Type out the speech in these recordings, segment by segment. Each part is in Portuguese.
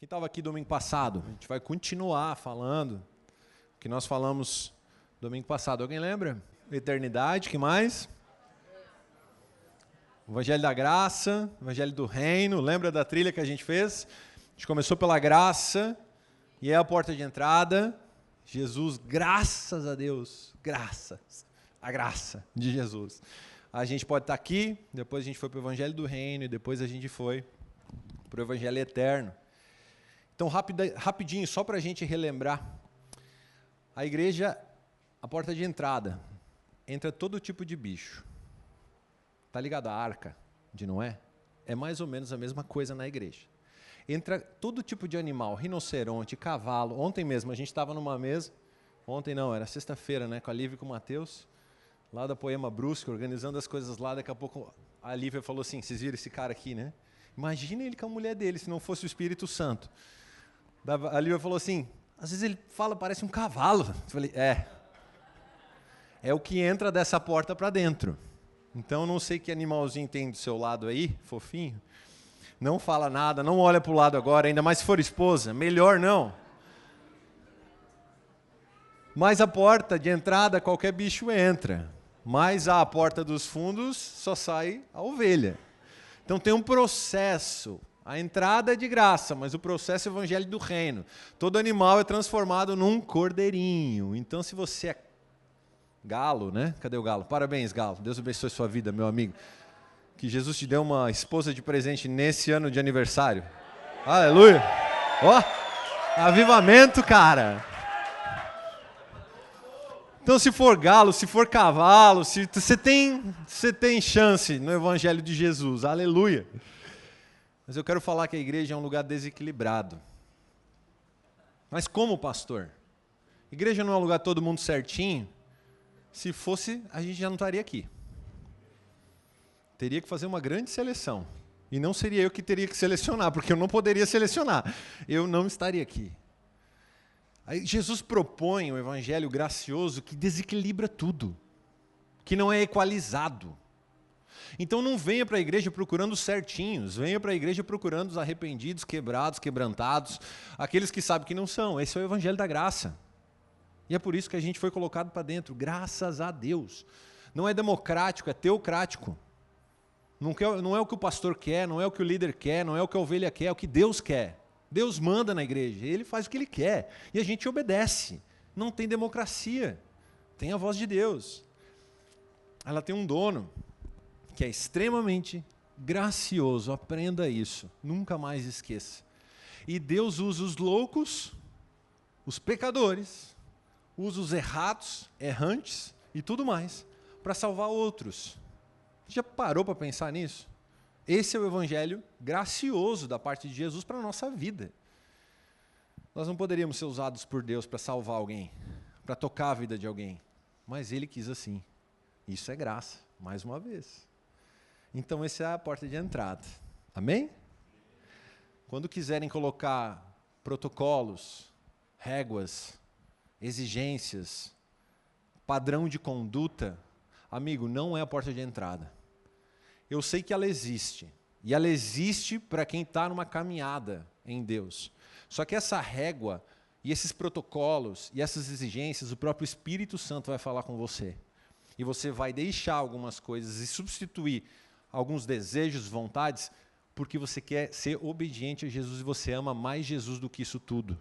Quem estava aqui domingo passado? A gente vai continuar falando o que nós falamos domingo passado. Alguém lembra? Eternidade, que mais? O Evangelho da Graça, o Evangelho do Reino. Lembra da trilha que a gente fez? A gente começou pela graça e é a porta de entrada. Jesus, graças a Deus, graças, a graça de Jesus. A gente pode estar aqui, depois a gente foi para o Evangelho do Reino e depois a gente foi para o Evangelho Eterno. Então, rapidinho, só para a gente relembrar, a igreja, a porta de entrada, entra todo tipo de bicho. Está ligado à arca de Noé? É mais ou menos a mesma coisa na igreja. Entra todo tipo de animal, rinoceronte, cavalo. Ontem mesmo, a gente estava numa mesa, ontem não, era sexta-feira, né, com a Lívia e com o Matheus, lá da Poema Brusque, organizando as coisas lá. Daqui a pouco a Lívia falou assim, vocês viram esse cara aqui, né? Imagina ele com a mulher dele, se não fosse o Espírito Santo. A Lívia falou assim, às vezes ele fala, parece um cavalo. Eu falei, é o que entra dessa porta para dentro. Então, não sei que animalzinho tem do seu lado aí, fofinho. Não fala nada, não olha para o lado agora, ainda mais se for esposa, melhor não. Mas a porta de entrada, qualquer bicho entra. Mas a porta dos fundos, só sai a ovelha. Então tem um processo. A entrada é de graça, mas o processo é o Evangelho do Reino. Todo animal é transformado num cordeirinho. Então, se você é galo, né? Cadê o galo? Parabéns, galo. Deus abençoe sua vida, meu amigo. Que Jesus te deu uma esposa de presente nesse ano de aniversário. Aleluia! Ó, avivamento, cara! Então, se for galo, se for cavalo, você tem chance no Evangelho de Jesus. Aleluia! Mas eu quero falar que a igreja é um lugar desequilibrado. Mas como, pastor? Igreja não é um lugar todo mundo certinho? Se fosse, a gente já não estaria aqui. Teria que fazer uma grande seleção. E não seria eu que teria que selecionar, porque eu não poderia selecionar. Eu não estaria aqui. Aí Jesus propõe um evangelho gracioso que desequilibra tudo, que não é equalizado. Então não venha para a igreja procurando os certinhos, venha para a igreja procurando os arrependidos, quebrados, quebrantados, aqueles que sabem que não são. Esse é o evangelho da graça. E é por isso que a gente foi colocado para dentro, graças a Deus. Não é democrático, é teocrático. Não é o que o pastor quer, não é o que o líder quer, não é o que a ovelha quer, é o que Deus quer. Deus manda na igreja, Ele faz o que Ele quer. E a gente obedece. Não tem democracia, tem a voz de Deus. Ela tem um dono que é extremamente gracioso, aprenda isso, nunca mais esqueça. E Deus usa os loucos, os pecadores, usa os errados, errantes e tudo mais, para salvar outros. Já parou para pensar nisso? Esse é o evangelho gracioso da parte de Jesus para a nossa vida. Nós não poderíamos ser usados por Deus para salvar alguém, para tocar a vida de alguém, mas Ele quis assim. Isso é graça, mais uma vez. Então, essa é a porta de entrada. Amém? Quando quiserem colocar protocolos, réguas, exigências, padrão de conduta, amigo, não é a porta de entrada. Eu sei que ela existe. E ela existe para quem está numa caminhada em Deus. Só que essa régua e esses protocolos e essas exigências, o próprio Espírito Santo vai falar com você. E você vai deixar algumas coisas e substituir alguns desejos, vontades, porque você quer ser obediente a Jesus e você ama mais Jesus do que isso tudo.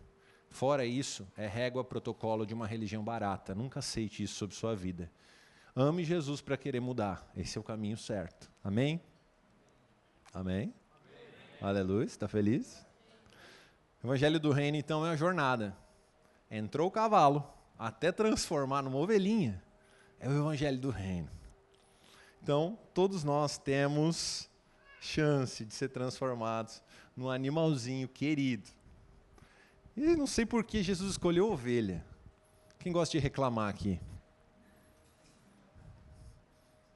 Fora isso, é régua, protocolo de uma religião barata. Nunca aceite isso sobre sua vida. Ame Jesus para querer mudar. Esse é o caminho certo. Amém? Amém? Aleluia. Está feliz? O Evangelho do Reino, então, é uma jornada. Entrou o cavalo, até transformar numa ovelhinha, é o Evangelho do Reino. Então, todos nós temos chance de ser transformados num animalzinho querido. E não sei por que Jesus escolheu ovelha. Quem gosta de reclamar aqui?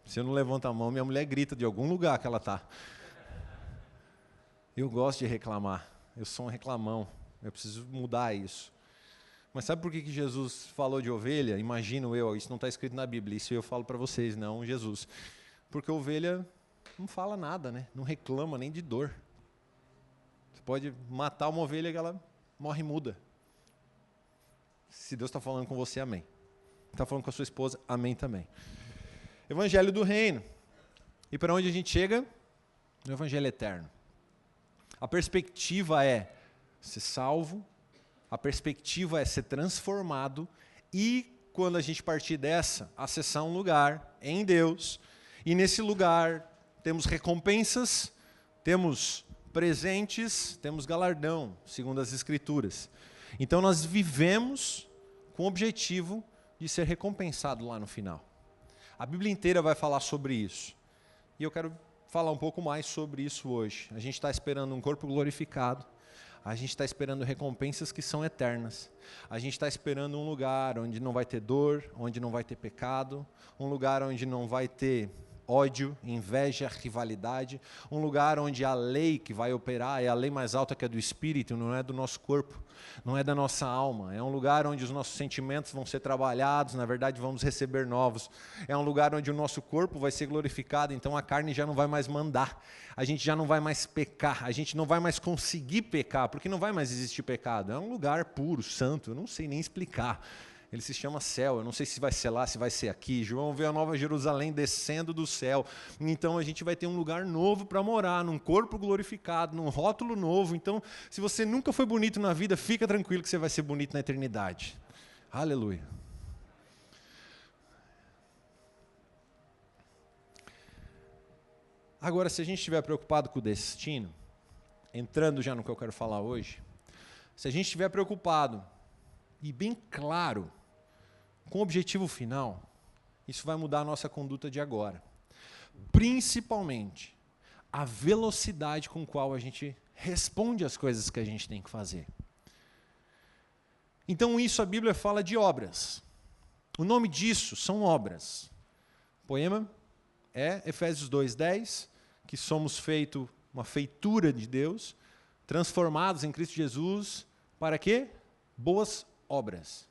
Se eu não levanto a mão, minha mulher grita de algum lugar que ela está. Eu gosto de reclamar. Eu sou um reclamão. Eu preciso mudar isso. Mas sabe por que Jesus falou de ovelha? Imagino eu, isso não está escrito na Bíblia, isso eu falo para vocês, não Jesus. Porque ovelha não fala nada, né? Não reclama nem de dor. pode matar uma ovelha que ela morre muda. Se Deus está falando com você, amém. Está falando com a sua esposa, amém também. Evangelho do reino. E para onde a gente chega? No evangelho eterno. A perspectiva é ser salvo, a perspectiva é ser transformado e, quando a gente partir dessa, acessar um lugar em Deus. E nesse lugar temos recompensas, temos presentes, temos galardão, segundo as Escrituras. Então nós vivemos com o objetivo de ser recompensado lá no final. A Bíblia inteira vai falar sobre isso. E eu quero falar um pouco mais sobre isso hoje. A gente está esperando um corpo glorificado. A gente está esperando recompensas que são eternas. A gente está esperando um lugar onde não vai ter dor, onde não vai ter pecado, um lugar onde não vai ter ódio, inveja, rivalidade, um lugar onde a lei que vai operar é a lei mais alta que é do Espírito, não é do nosso corpo, não é da nossa alma. É um lugar onde os nossos sentimentos vão ser trabalhados, na verdade vamos receber novos. É um lugar onde o nosso corpo vai ser glorificado, então a carne já não vai mais mandar, a gente já não vai mais pecar, a gente não vai mais conseguir pecar, porque não vai mais existir pecado. É um lugar puro, santo, eu não sei nem explicar. Ele se chama céu, eu não sei se vai ser lá, se vai ser aqui. João vê a Nova Jerusalém descendo do céu. Então a gente vai ter um lugar novo para morar, num corpo glorificado, num rótulo novo. Então, se você nunca foi bonito na vida, fica tranquilo que você vai ser bonito na eternidade. Aleluia. Agora, se a gente estiver preocupado com o destino, entrando já no que eu quero falar hoje, se a gente estiver preocupado e bem claro com o objetivo final, isso vai mudar a nossa conduta de agora. Principalmente a velocidade com qual a gente responde às coisas que a gente tem que fazer. Então isso a Bíblia fala de obras. O nome disso são obras. O poema é Efésios 2:10, que somos feito uma feitura de Deus, transformados em Cristo Jesus, para quê? Boas obras.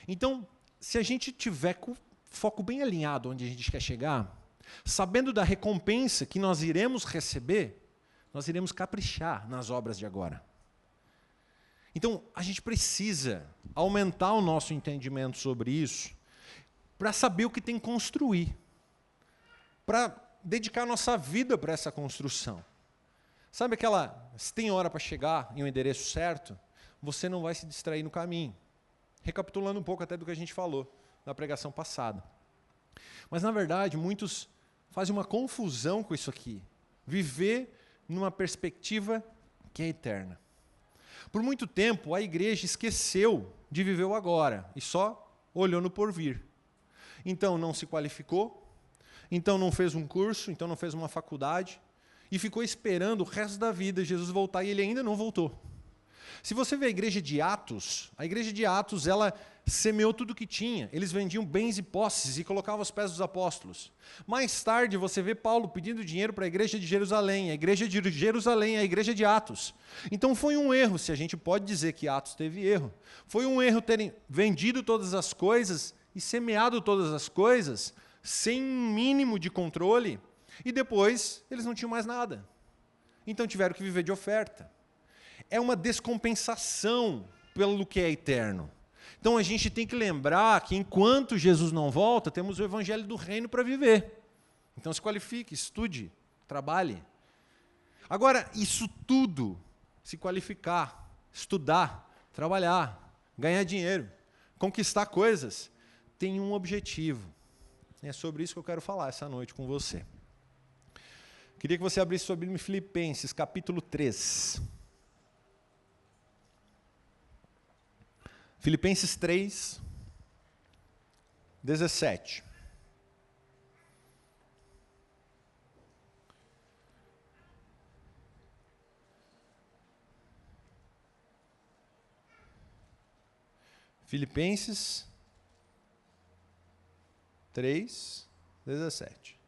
Então, se a gente tiver com o foco bem alinhado onde a gente quer chegar, sabendo da recompensa que nós iremos receber, nós iremos caprichar nas obras de agora. Então, a gente precisa aumentar o nosso entendimento sobre isso para saber o que tem que construir, para dedicar nossa vida para essa construção. Sabe aquela, se tem hora para chegar em um endereço certo, você não vai se distrair no caminho. Recapitulando um pouco até do que a gente falou na pregação passada. Mas, na verdade, muitos fazem uma confusão com isso aqui. Viver numa perspectiva que é eterna. Por muito tempo, a igreja esqueceu de viver o agora e só olhou no porvir. Então, não se qualificou, então não fez um curso, então não fez uma faculdade e ficou esperando o resto da vida Jesus voltar e ele ainda não voltou. Se você vê a igreja de Atos, ela semeou tudo o que tinha. Eles vendiam bens e posses e colocavam aos pés dos apóstolos. Mais tarde, você vê Paulo pedindo dinheiro para a igreja de Jerusalém. A igreja de Jerusalém é a igreja de Atos. Então foi um erro, se a gente pode dizer que Atos teve erro. Foi um erro terem vendido todas as coisas e semeado todas as coisas sem um mínimo de controle. E depois, eles não tinham mais nada. Então tiveram que viver de oferta. É uma descompensação pelo que é eterno. Então a gente tem que lembrar que enquanto Jesus não volta, temos o evangelho do reino para viver. Então se qualifique, estude, trabalhe. Agora, isso tudo, se qualificar, estudar, trabalhar, ganhar dinheiro, conquistar coisas, tem um objetivo. É sobre isso que eu quero falar essa noite com você. Queria que você abrisse sua Bíblia em Filipenses, capítulo 3. Filipenses 3, 17. Filipenses 3, 17.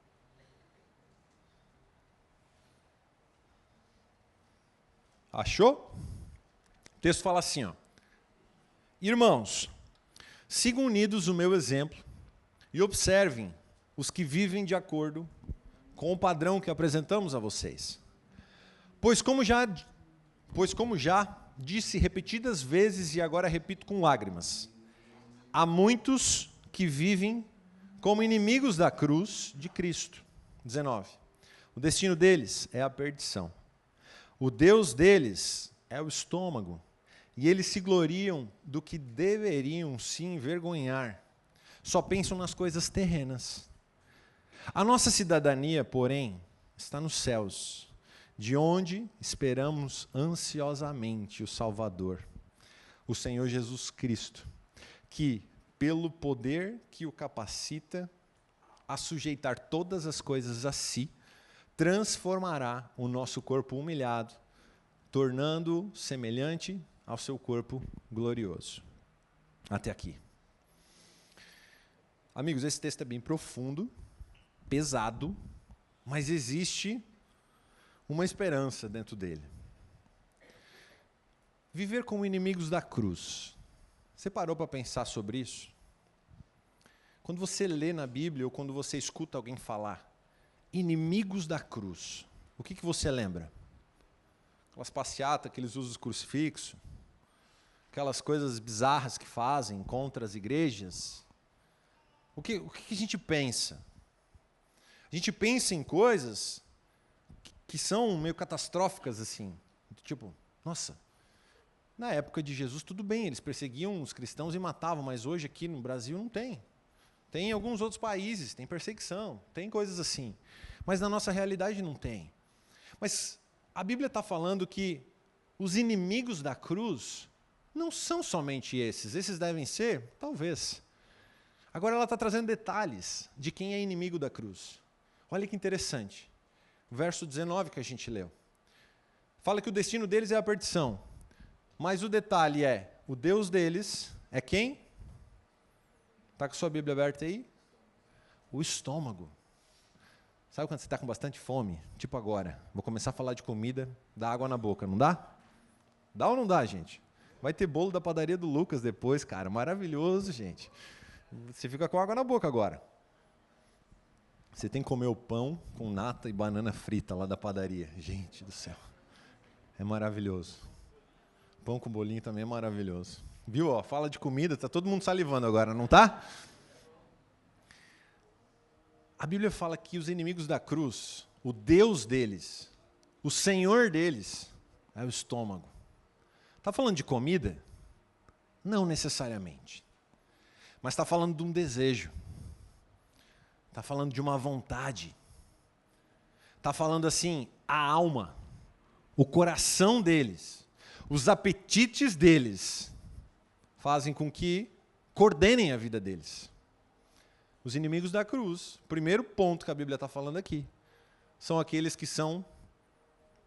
Achou? O texto fala assim, ó. Irmãos, sigam unidos o meu exemplo e observem os que vivem de acordo com o padrão que apresentamos a vocês. Pois Pois como já disse repetidas vezes e agora repito com lágrimas, há muitos que vivem como inimigos da cruz de Cristo. 19. O destino deles é a perdição. O Deus deles é o estômago. E eles se gloriam do que deveriam se envergonhar. Só pensam nas coisas terrenas. A nossa cidadania, porém, está nos céus, de onde esperamos ansiosamente o Salvador, o Senhor Jesus Cristo, que, pelo poder que o capacita a sujeitar todas as coisas a si, transformará o nosso corpo humilhado, tornando-o semelhante ao seu corpo glorioso. Até aqui. Amigos, esse texto é bem profundo, pesado, mas existe uma esperança dentro dele. Viver como inimigos da cruz. Você parou para pensar sobre isso? Quando você lê na Bíblia ou quando você escuta alguém falar, inimigos da cruz, o que você lembra? Aquelas passeatas que eles usam os crucifixos, aquelas coisas bizarras que fazem contra as igrejas. O que a gente pensa? A gente pensa em coisas que são meio catastróficas, assim. Tipo, nossa, na época de Jesus tudo bem, eles perseguiam os cristãos e matavam, mas hoje aqui no Brasil não tem. Tem em alguns outros países, tem perseguição, tem coisas assim. Mas na nossa realidade não tem. Mas a Bíblia está falando que os inimigos da cruz não são somente esses. Esses devem ser? Talvez. Agora ela está trazendo detalhes de quem é inimigo da cruz. Olha que interessante. O verso 19 que a gente leu. Fala que o destino deles é a perdição. Mas o detalhe é, o Deus deles é quem? Está com a sua Bíblia aberta aí? O estômago. Sabe quando você está com bastante fome? Tipo agora. Vou começar a falar de comida, dá água na boca, não dá? Dá ou não dá, gente? Vai ter bolo da padaria do Lucas depois, cara. Maravilhoso, gente. Você fica com água na boca agora. Você tem que comer o pão com nata e banana frita lá da padaria. Gente do céu. É maravilhoso. Pão com bolinho também é maravilhoso. Viu? Ó, fala de comida, tá todo mundo salivando agora, não tá? A Bíblia fala que os inimigos da cruz, o Deus deles, o Senhor deles, é o estômago. Está falando de comida? Não necessariamente. Mas está falando de um desejo. Está falando de uma vontade. Está falando assim, a alma, o coração deles, os apetites deles, fazem com que coordenem a vida deles. Os inimigos da cruz, o primeiro ponto que a Bíblia está falando aqui, são aqueles que são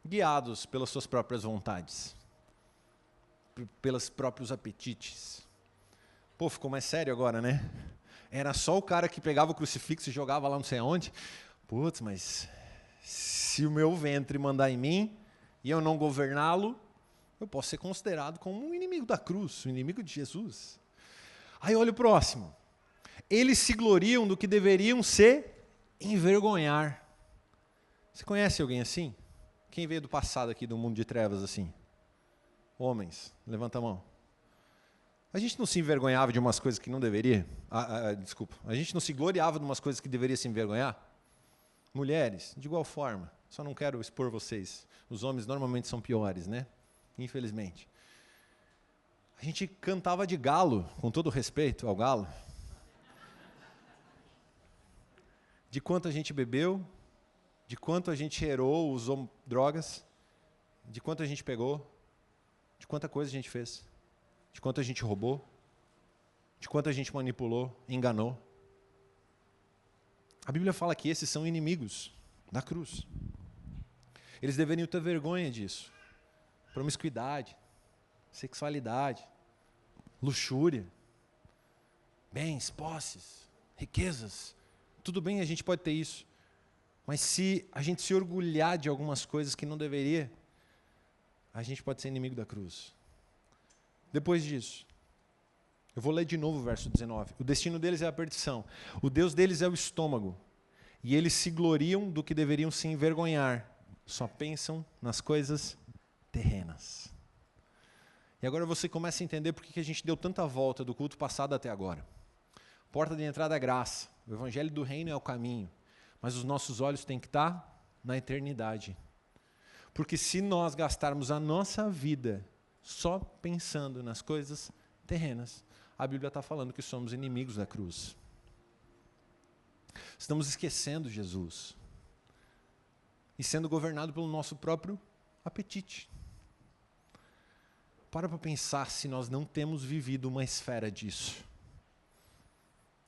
guiados pelas suas próprias vontades, pelos próprios apetites. Pô, ficou mais sério agora, né? Era só o cara que pegava o crucifixo e jogava lá não sei aonde. Putz, mas se o meu ventre mandar em mim e eu não governá-lo, eu posso ser considerado como um inimigo da cruz, um inimigo de Jesus. Aí olha o próximo. Eles se gloriam do que deveriam se envergonhar. Você conhece alguém assim? Quem veio do passado aqui, do mundo de trevas assim? Homens, levanta a mão. A gente não se envergonhava de umas coisas que não deveria? Desculpa. A gente não se gloriava de umas coisas que deveria se envergonhar? Mulheres, de igual forma. Só não quero expor vocês. Os homens normalmente são piores, né? Infelizmente. A gente cantava de galo, com todo respeito ao galo. De quanto a gente bebeu, de quanto a gente cheirou, usou drogas, de quanto a gente pegou, de quanta coisa a gente fez, de quanto a gente roubou, de quanto a gente manipulou, enganou. A Bíblia fala que esses são inimigos da cruz. Eles deveriam ter vergonha disso. Promiscuidade, sexualidade, luxúria, bens, posses, riquezas. Tudo bem, a gente pode ter isso. Mas se a gente se orgulhar de algumas coisas que não deveria, a gente pode ser inimigo da cruz. Depois disso, eu vou ler de novo o verso 19. O destino deles é a perdição. O Deus deles é o estômago. E eles se gloriam do que deveriam se envergonhar. Só pensam nas coisas terrenas. E agora você começa a entender por que a gente deu tanta volta do culto passado até agora. Porta de entrada é graça. O evangelho do reino é o caminho. Mas os nossos olhos têm que estar na eternidade. Porque se nós gastarmos a nossa vida só pensando nas coisas terrenas, a Bíblia está falando que somos inimigos da cruz. Estamos esquecendo Jesus. E sendo governado pelo nosso próprio apetite. Para pensar se nós não temos vivido uma esfera disso.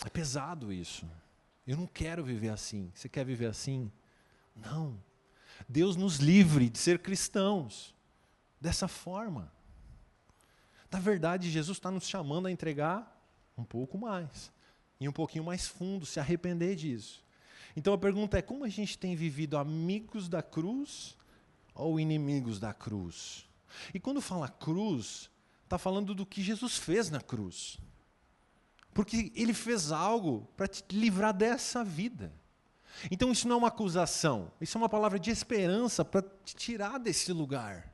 É pesado isso. Eu não quero viver assim. Você quer viver assim? Não. Deus nos livre de ser cristãos dessa forma. Na verdade, Jesus está nos chamando a entregar um pouco mais. E um pouquinho mais fundo, se arrepender disso. Então a pergunta é, como a gente tem vivido amigos da cruz ou inimigos da cruz? E quando fala cruz, está falando do que Jesus fez na cruz. Porque Ele fez algo para te livrar dessa vida. Então isso não é uma acusação, isso é uma palavra de esperança para te tirar desse lugar.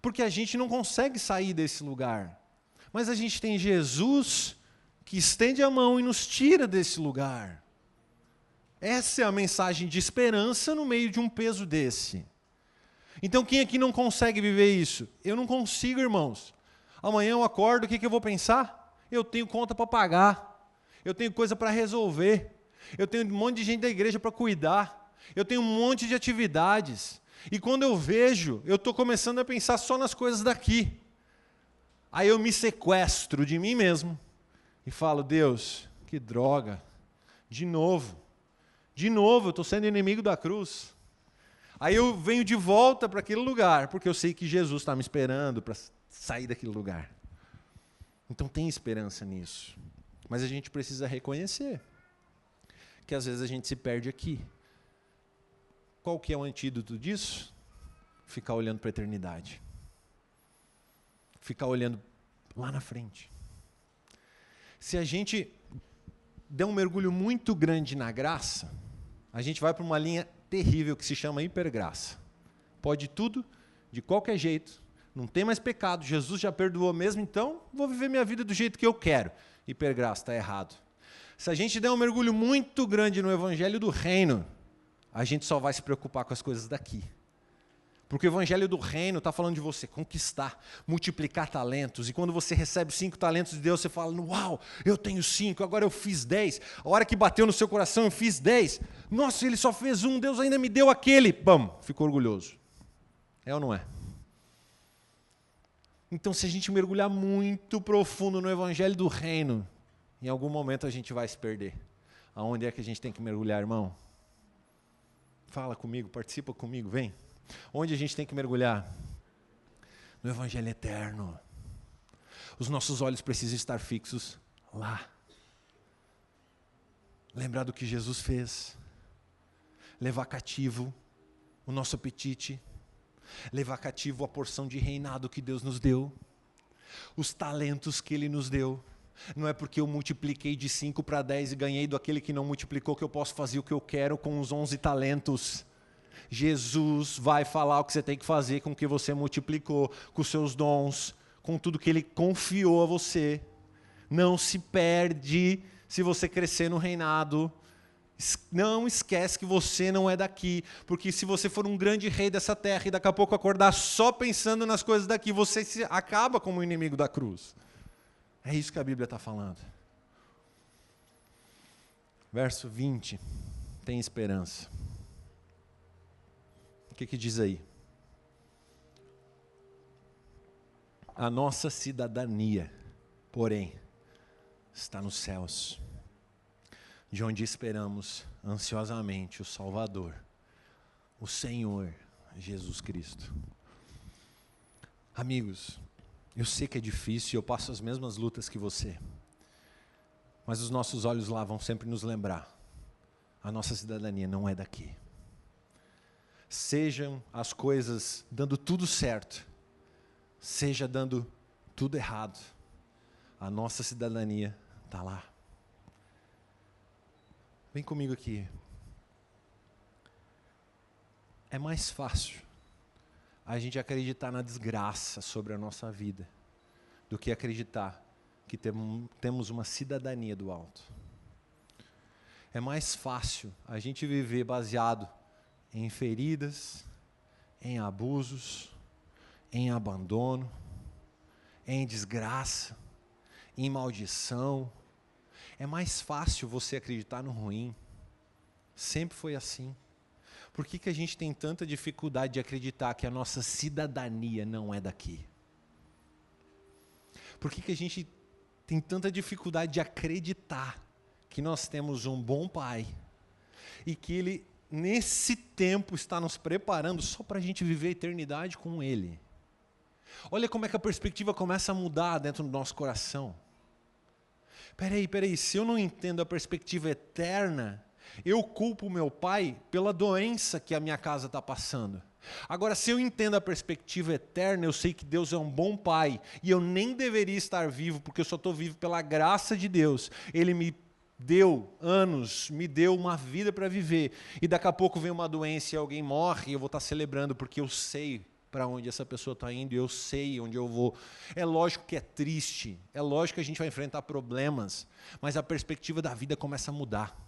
Porque a gente não consegue sair desse lugar. Mas a gente tem Jesus que estende a mão e nos tira desse lugar. Essa é a mensagem de esperança no meio de um peso desse. Então quem aqui não consegue viver isso? Eu não consigo, irmãos. Amanhã eu acordo, o que eu vou pensar? Eu tenho conta para pagar. Eu tenho coisa para resolver. Eu tenho um monte de gente da igreja para cuidar. Eu tenho um monte de atividades. E quando eu vejo, eu estou começando a pensar só nas coisas daqui. Aí eu me sequestro de mim mesmo e falo, Deus, que droga. De novo eu estou sendo inimigo da cruz. Aí eu venho de volta para aquele lugar, porque eu sei que Jesus está me esperando para sair daquele lugar. Então tem esperança nisso. Mas a gente precisa reconhecer que às vezes a gente se perde aqui. Qual que é o antídoto disso? Ficar olhando para a eternidade. Ficar olhando lá na frente. Se a gente der um mergulho muito grande na graça, a gente vai para uma linha terrível que se chama hipergraça. Pode tudo, de qualquer jeito, não tem mais pecado, Jesus já perdoou mesmo, então vou viver minha vida do jeito que eu quero. Hipergraça, está errado. Se a gente der um mergulho muito grande no evangelho do reino, a gente só vai se preocupar com as coisas daqui. Porque o evangelho do reino está falando de você conquistar, multiplicar talentos. E quando você recebe 5 talentos de Deus, você fala, uau, eu tenho 5, agora eu fiz 10. A hora que bateu no seu coração, eu fiz 10. Nossa, ele só fez 1, Deus ainda me deu aquele. Bam, ficou orgulhoso. É ou não é? Então, se a gente mergulhar muito profundo no evangelho do reino, em algum momento a gente vai se perder. Aonde é que a gente tem que mergulhar, irmão? Fala comigo, participa comigo, vem. Onde a gente tem que mergulhar? No evangelho eterno. Os nossos olhos precisam estar fixos lá. Lembrar do que Jesus fez. Levar cativo o nosso apetite. Levar cativo a porção de reinado que Deus nos deu. Os talentos que Ele nos deu. Não é porque eu multipliquei de 5 para 10 e ganhei do aquele que não multiplicou que eu posso fazer o que eu quero com os 11 talentos. Jesus vai falar o que você tem que fazer com o que você multiplicou, com os seus dons, com tudo que Ele confiou a você. Não se perde se você crescer no reinado. Não esquece que você não é daqui, porque se você for um grande rei dessa terra e daqui a pouco acordar só pensando nas coisas daqui, você acaba como inimigo da cruz. É isso que a Bíblia está falando. Verso 20, tem esperança. O que diz aí? A nossa cidadania, porém, está nos céus, de onde esperamos ansiosamente o Salvador, o Senhor Jesus Cristo. Amigos, eu sei que é difícil e eu passo as mesmas lutas que você, mas os nossos olhos lá vão sempre nos lembrar, a nossa cidadania não é daqui. Sejam as coisas dando tudo certo, seja dando tudo errado, a nossa cidadania está lá. Vem comigo aqui. É mais fácil a gente acreditar na desgraça sobre a nossa vida do que acreditar que temos uma cidadania do alto. É mais fácil a gente viver baseado em feridas, em abusos, em abandono, em desgraça, em maldição. É mais fácil você acreditar no ruim. Sempre foi assim. Por que a gente tem tanta dificuldade de acreditar que a nossa cidadania não é daqui? Por que a gente tem tanta dificuldade de acreditar que nós temos um bom Pai e que Ele, nesse tempo, está nos preparando só para a gente viver a eternidade com Ele? Olha como é que a perspectiva começa a mudar dentro do nosso coração. Peraí, se eu não entendo a perspectiva eterna, eu culpo o meu pai pela doença que a minha casa está passando. Agora, se eu entendo a perspectiva eterna, eu sei que Deus é um bom pai, e eu nem deveria estar vivo, porque eu só estou vivo pela graça de Deus. Ele me deu anos, me deu uma vida para viver, e daqui a pouco vem uma doença e alguém morre, e eu vou estar celebrando, porque eu sei para onde essa pessoa está indo, eu sei onde eu vou. É lógico que é triste, é lógico que a gente vai enfrentar problemas, mas a perspectiva da vida começa a mudar.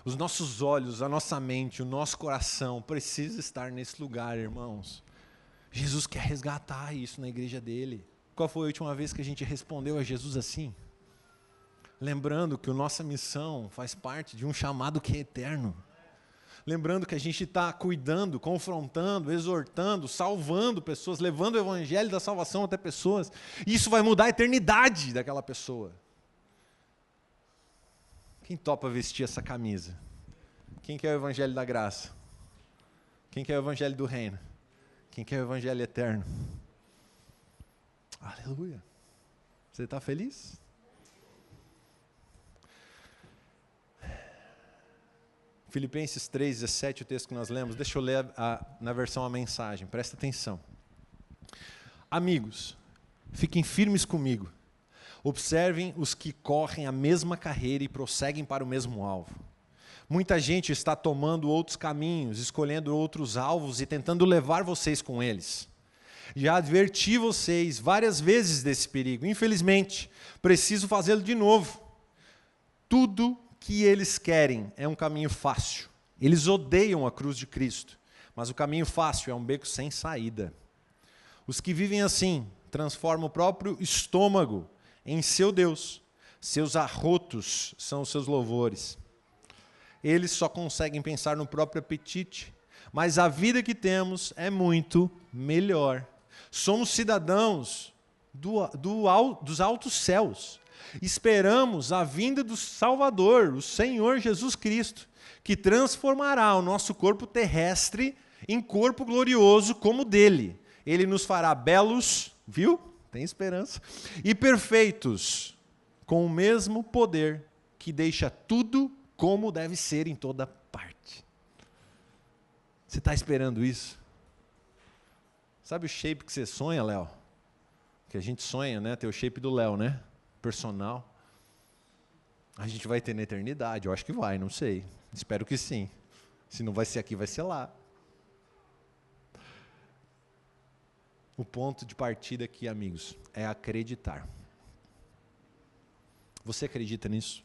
Os nossos olhos, a nossa mente, o nosso coração precisa estar nesse lugar, irmãos. Jesus quer resgatar isso na igreja dele. Qual foi a última vez que a gente respondeu a Jesus assim? Lembrando que a nossa missão faz parte de um chamado que é eterno. Lembrando que a gente está cuidando, confrontando, exortando, salvando pessoas, levando o evangelho da salvação até pessoas. E isso vai mudar a eternidade daquela pessoa. Quem topa vestir essa camisa? Quem quer o evangelho da graça? Quem quer o evangelho do reino? Quem quer o evangelho eterno? Aleluia. Você está feliz? Filipenses 3,17, o texto que nós lemos, deixa eu ler na versão a mensagem, presta atenção. Amigos, fiquem firmes comigo. Observem os que correm a mesma carreira e prosseguem para o mesmo alvo. Muita gente está tomando outros caminhos, escolhendo outros alvos e tentando levar vocês com eles. Já adverti vocês várias vezes desse perigo. Infelizmente, preciso fazê-lo de novo. Tudo que eles querem é um caminho fácil. Eles odeiam a cruz de Cristo, mas o caminho fácil é um beco sem saída. Os que vivem assim transformam o próprio estômago em seu Deus. Seus arrotos são os seus louvores. Eles só conseguem pensar no próprio apetite, mas a vida que temos é muito melhor. Somos cidadãos dos altos céus. Esperamos a vinda do Salvador, o Senhor Jesus Cristo, que transformará o nosso corpo terrestre em corpo glorioso como o dele. Ele nos fará belos, viu? Tem esperança. E perfeitos, com o mesmo poder que deixa tudo como deve ser em toda parte. Você está esperando isso? Sabe o shape que você sonha, Léo? Que a gente sonha, né? Ter o shape do Léo, né? Personal. A gente vai ter na eternidade, eu acho que vai, não sei. Espero que sim. Se não vai ser aqui, vai ser lá. O ponto de partida aqui, amigos, é acreditar. Você acredita nisso?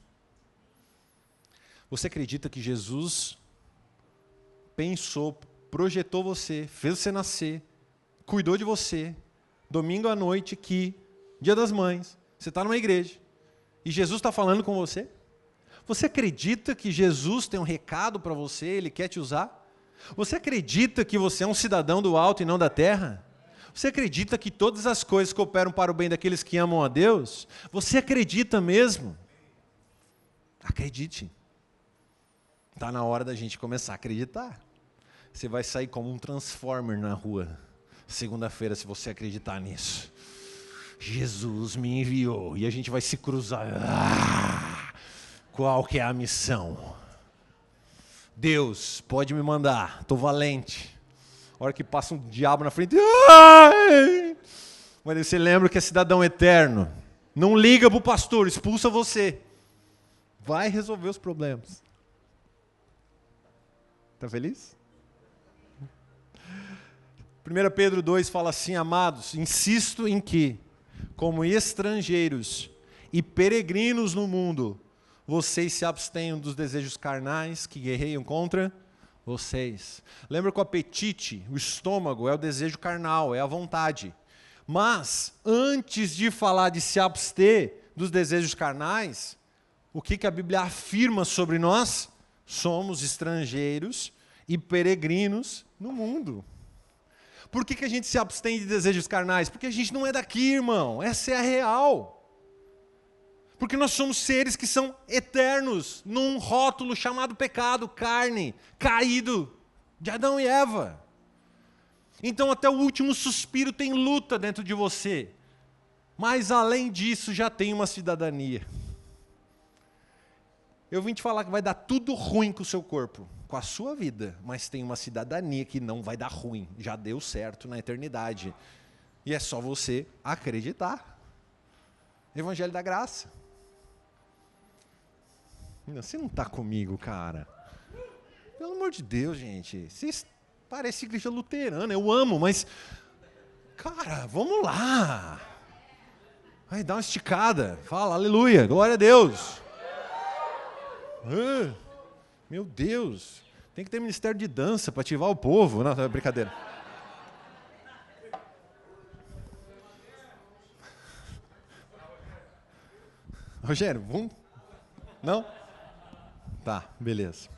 Você acredita que Jesus pensou, projetou você, fez você nascer, cuidou de você, domingo à noite aqui, Dia das Mães, você está numa igreja, e Jesus está falando com você? Você acredita que Jesus tem um recado para você, Ele quer te usar? Você acredita que você é um cidadão do alto e não da terra? Você acredita que todas as coisas cooperam para o bem daqueles que amam a Deus? Você acredita mesmo? Acredite. Está na hora da gente começar a acreditar. Você vai sair como um transformer na rua, segunda-feira, se você acreditar nisso. Jesus me enviou, e a gente vai se cruzar. Qual que é a missão? Deus, pode me mandar, estou valente. A hora que passa um diabo na frente, mas você lembra que é cidadão eterno. Não liga para o pastor, expulsa você. Vai resolver os problemas. Está feliz? 1 Pedro 2 fala assim: amados, insisto em que, como estrangeiros e peregrinos no mundo, vocês se abstenham dos desejos carnais que guerreiam contra vocês. Lembra que o apetite, o estômago, é o desejo carnal, é a vontade. Mas, antes de falar de se abster dos desejos carnais, o que a Bíblia afirma sobre nós? Somos estrangeiros e peregrinos no mundo. Por que a gente se abstém de desejos carnais? Porque a gente não é daqui, irmão. Essa é a real. Porque nós somos seres que são eternos, num rótulo chamado pecado, carne, caído, de Adão e Eva. Então até o último suspiro tem luta dentro de você. Mas além disso já tem uma cidadania. Eu vim te falar que vai dar tudo ruim com o seu corpo, com a sua vida, mas tem uma cidadania que não vai dar ruim, já deu certo na eternidade. E é só você acreditar. Evangelho da graça. Você não está comigo, cara. Pelo amor de Deus, gente. Vocês parecem igreja luterana, eu amo, mas... Cara, vamos lá. Vai dar uma esticada. Fala, aleluia, glória a Deus. Meu Deus. Tem que ter ministério de dança para ativar o povo. Não, é brincadeira. Rogério, vamos? Não? Tá, beleza.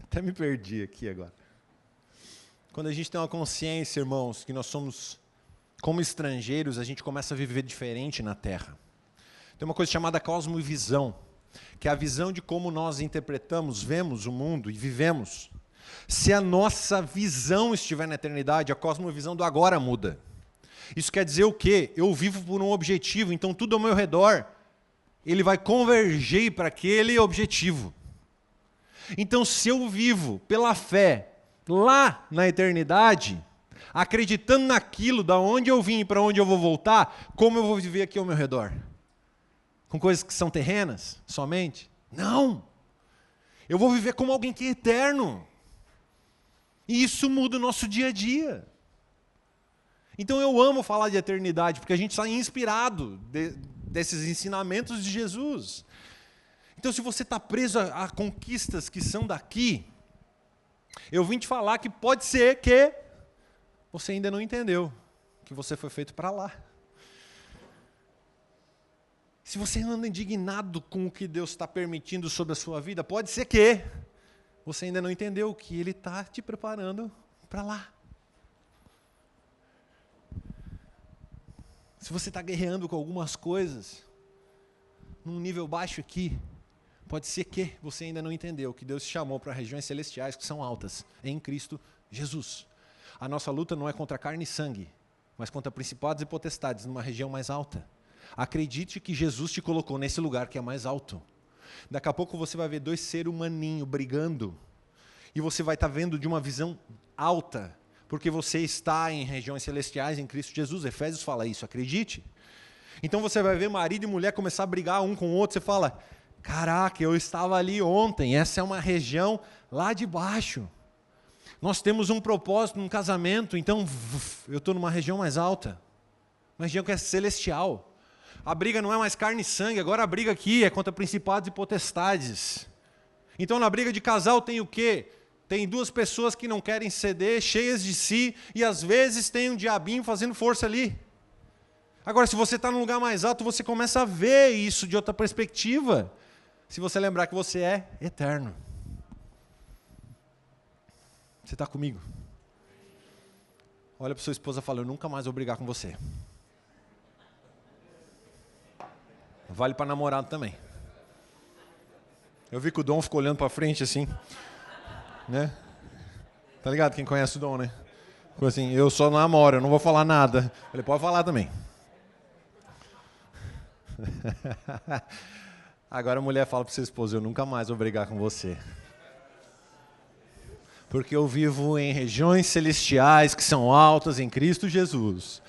Até me perdi aqui agora. Quando a gente tem uma consciência, irmãos, que nós somos como estrangeiros, a gente começa a viver diferente na Terra. Tem uma coisa chamada cosmovisão, que é a visão de como nós interpretamos, vemos o mundo e vivemos. Se a nossa visão estiver na eternidade, a cosmovisão do agora muda. Isso quer dizer o quê? Eu vivo por um objetivo, então tudo ao meu redor, ele vai convergir para aquele objetivo. Então, se eu vivo pela fé lá na eternidade, acreditando naquilo, da onde eu vim e para onde eu vou voltar, como eu vou viver aqui ao meu redor? Com coisas que são terrenas somente? Não! Eu vou viver como alguém que é eterno. E isso muda o nosso dia a dia. Então eu amo falar de eternidade, porque a gente sai inspirado desses ensinamentos de Jesus. Então se você está preso a conquistas que são daqui, eu vim te falar que pode ser que você ainda não entendeu que você foi feito para lá. Se você anda indignado com o que Deus está permitindo sobre a sua vida, pode ser que você ainda não entendeu que Ele está te preparando para lá. Se você está guerreando com algumas coisas, num nível baixo aqui, pode ser que você ainda não entendeu que Deus te chamou para regiões celestiais que são altas, em Cristo Jesus. A nossa luta não é contra carne e sangue, mas contra principados e potestades, numa região mais alta. Acredite que Jesus te colocou nesse lugar que é mais alto. Daqui a pouco você vai ver dois seres humaninhos brigando, e você vai estar vendo de uma visão alta, porque você está em regiões celestiais em Cristo Jesus. Efésios fala isso, acredite. Então você vai ver marido e mulher começar a brigar um com o outro, você fala, caraca, eu estava ali ontem, essa é uma região lá de baixo. Nós temos um propósito num casamento, então eu estou numa região mais alta, uma região que é celestial. A briga não é mais carne e sangue, agora a briga aqui é contra principados e potestades. Então na briga de casal tem o quê? Tem duas pessoas que não querem ceder, cheias de si, e às vezes tem um diabinho fazendo força ali. Agora, se você está num lugar mais alto, você começa a ver isso de outra perspectiva, se você lembrar que você é eterno. Você está comigo? Olha para sua esposa e fala, eu nunca mais vou brigar com você. Vale para namorado também. Eu vi que o Dom ficou olhando para frente assim, né? Tá ligado? Quem conhece o Dom, né? Ficou assim, eu só namoro, eu não vou falar nada. Ele pode falar também. Agora a mulher fala para sua esposa, eu nunca mais vou brigar com você. Porque eu vivo em regiões celestiais que são altas em Cristo Jesus.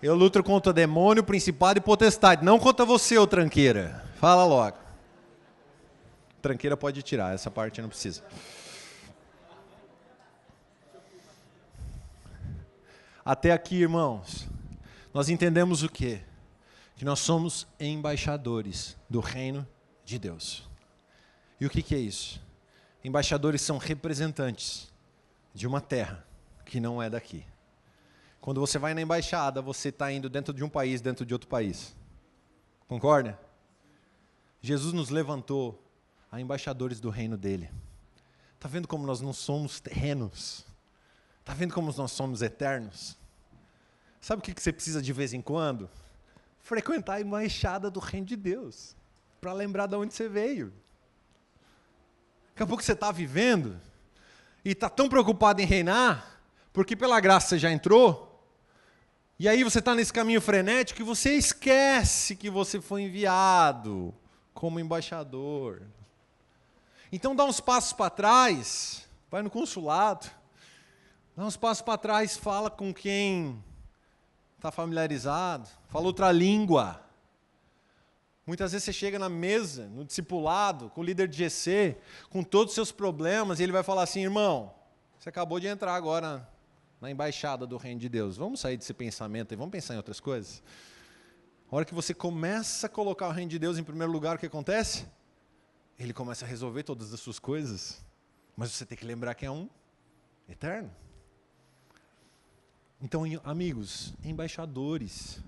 Eu luto contra demônio, principado e potestade, não contra você, ô tranqueira. Fala logo. Tranqueira pode tirar, essa parte não precisa. Até aqui, irmãos, nós entendemos o quê? Que nós somos embaixadores do reino de Deus. E o que é isso? Embaixadores são representantes de uma terra que não é daqui. Quando você vai na embaixada, você está indo dentro de um país, dentro de outro país. Concorda? Jesus nos levantou a embaixadores do reino dele. Está vendo como nós não somos terrenos? Está vendo como nós somos eternos? Sabe o que você precisa de vez em quando? Frequentar a embaixada do reino de Deus, para lembrar de onde você veio. Daqui a pouco você está vivendo e está tão preocupado em reinar, porque pela graça você já entrou, e aí você está nesse caminho frenético e você esquece que você foi enviado como embaixador. Então dá uns passos para trás, vai no consulado, dá uns passos para trás, fala com quem está familiarizado, fala outra língua. Muitas vezes você chega na mesa, no discipulado, com o líder de GC, com todos os seus problemas, e ele vai falar assim: irmão, você acabou de entrar agora na embaixada do reino de Deus, vamos sair desse pensamento e vamos pensar em outras coisas? A hora que você começa a colocar o reino de Deus em primeiro lugar, o que acontece? Ele começa a resolver todas as suas coisas, mas você tem que lembrar que é um eterno. Então, amigos, embaixadores,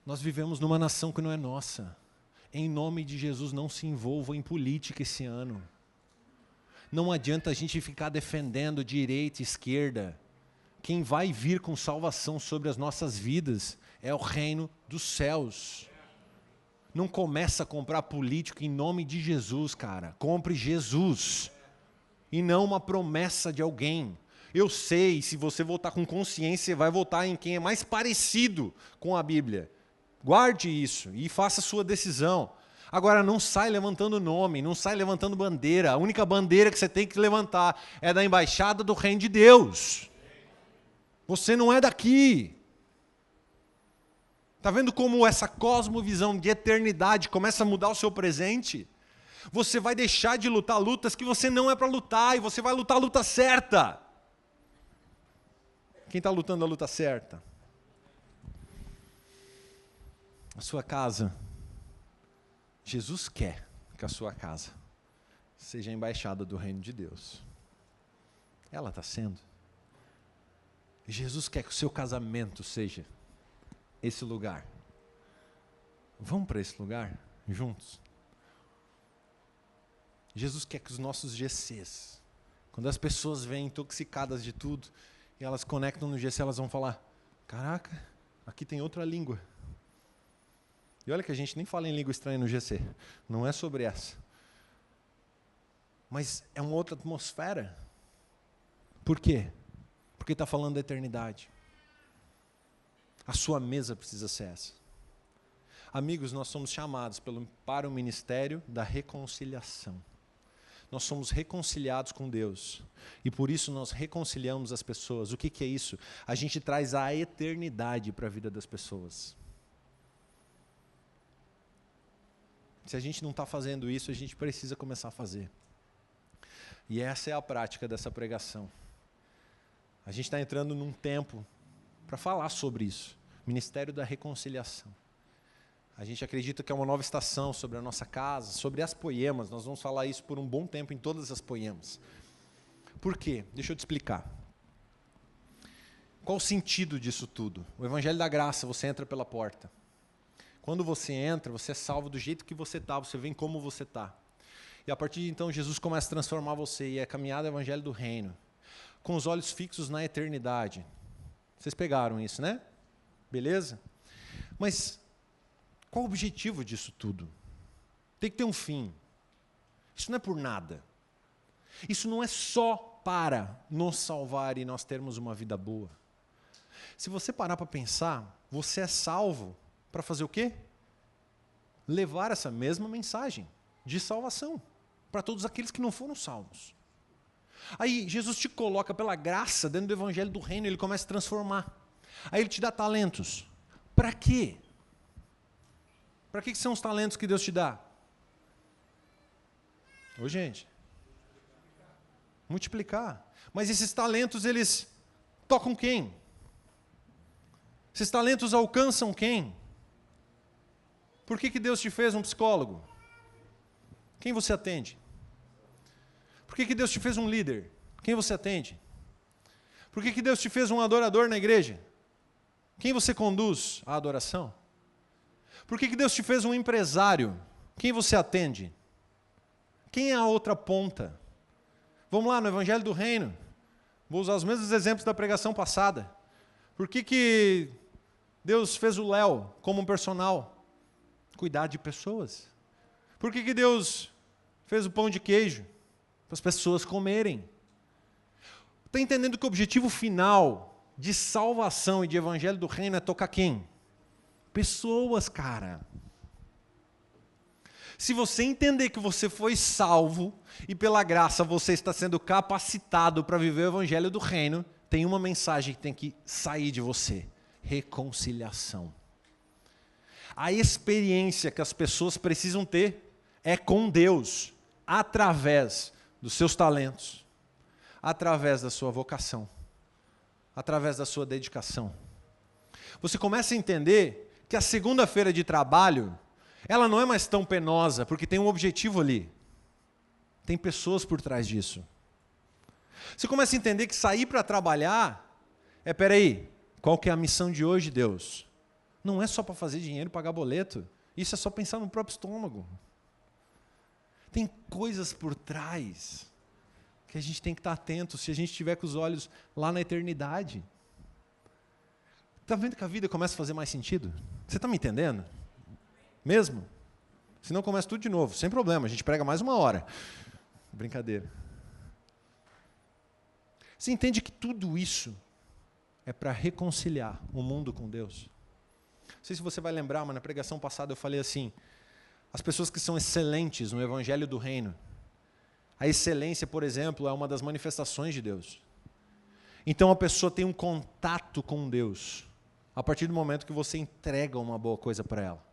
nós vivemos numa nação que não é nossa. Em nome de Jesus, não se envolva em política esse ano. Não adianta a gente ficar defendendo direita e esquerda. Quem vai vir com salvação sobre as nossas vidas é o reino dos céus. Não começa a comprar político em nome de Jesus, cara. Compre Jesus. E não uma promessa de alguém. Eu sei, se você votar com consciência, vai votar em quem é mais parecido com a Bíblia. Guarde isso e faça a sua decisão. Agora, não sai levantando nome, não sai levantando bandeira. A única bandeira que você tem que levantar é da embaixada do reino de Deus. Você não é daqui. Está vendo como essa cosmovisão de eternidade começa a mudar o seu presente? Você vai deixar de lutar lutas que você não é para lutar, e você vai lutar a luta certa. Quem está lutando a luta certa? A sua casa. Jesus quer que a sua casa seja a embaixada do reino de Deus. Ela está sendo. Jesus quer que o seu casamento seja esse lugar. Vamos para esse lugar juntos? Jesus quer que os nossos GCs, quando as pessoas vêm intoxicadas de tudo, e elas conectam no GC, elas vão falar: caraca, aqui tem outra língua. E olha que a gente nem fala em língua estranha no GC, não é sobre essa. Mas é uma outra atmosfera. Por quê? Porque está falando da eternidade. A sua mesa precisa ser essa. Amigos, nós somos chamados para o ministério da reconciliação. Nós somos reconciliados com Deus. E por isso nós reconciliamos as pessoas. O que é isso? A gente traz a eternidade para a vida das pessoas. Se a gente não está fazendo isso, a gente precisa começar a fazer. E essa é a prática dessa pregação. A gente está entrando num tempo para falar sobre isso. Ministério da Reconciliação. A gente acredita que é uma nova estação sobre a nossa casa, sobre as poemas. Nós vamos falar isso por um bom tempo em todas as poemas. Por quê? Deixa eu te explicar. Qual o sentido disso tudo? O Evangelho da Graça, você entra pela porta. Quando você entra, você é salvo do jeito que você está, você vem como você está. E a partir de então, Jesus começa a transformar você, e é caminhada o Evangelho do Reino, com os olhos fixos na eternidade. Vocês pegaram isso, né? Beleza? Mas qual o objetivo disso tudo? Tem que ter um fim. Isso não é por nada. Isso não é só para nos salvar e nós termos uma vida boa. Se você parar para pensar, você é salvo para fazer o quê? Levar essa mesma mensagem de salvação para todos aqueles que não foram salvos. Aí Jesus te coloca pela graça dentro do Evangelho do Reino, ele começa a transformar. Aí ele te dá talentos. Para quê? Para que são os talentos que Deus te dá? Ô, gente. Multiplicar. Mas esses talentos, eles tocam quem? Esses talentos alcançam quem? Por que Deus te fez um psicólogo? Quem você atende? Por que Deus te fez um líder? Quem você atende? Por que Deus te fez um adorador na igreja? Quem você conduz à adoração? Por que Deus te fez um empresário? Quem você atende? Quem é a outra ponta? Vamos lá, no Evangelho do Reino. Vou usar os mesmos exemplos da pregação passada. Por que Deus fez o Léo como um personal? Cuidar de pessoas. Por que Deus fez o pão de queijo? Para as pessoas comerem. Está entendendo que o objetivo final de salvação e de Evangelho do Reino é tocar quem? Pessoas, cara. Se você entender que você foi salvo e pela graça você está sendo capacitado para viver o Evangelho do Reino, tem uma mensagem que tem que sair de você: reconciliação. A experiência que as pessoas precisam ter é com Deus, através dos seus talentos, através da sua vocação, através da sua dedicação. Você começa a entender que a segunda-feira de trabalho, ela não é mais tão penosa, porque tem um objetivo ali. Tem pessoas por trás disso. Você começa a entender que sair para trabalhar peraí, qual que é a missão de hoje, Deus? Não é só para fazer dinheiro e pagar boleto. Isso é só pensar no próprio estômago. Tem coisas por trás que a gente tem que estar atento se a gente estiver com os olhos lá na eternidade. Está vendo que a vida começa a fazer mais sentido? Você está me entendendo? Mesmo? Senão começa tudo de novo, sem problema, a gente prega mais 1 hora. Brincadeira. Você entende que tudo isso é para reconciliar o mundo com Deus? Não sei se você vai lembrar, mas na pregação passada eu falei assim, as pessoas que são excelentes no Evangelho do Reino, a excelência, por exemplo, é uma das manifestações de Deus. Então a pessoa tem um contato com Deus, a partir do momento que você entrega uma boa coisa para ela.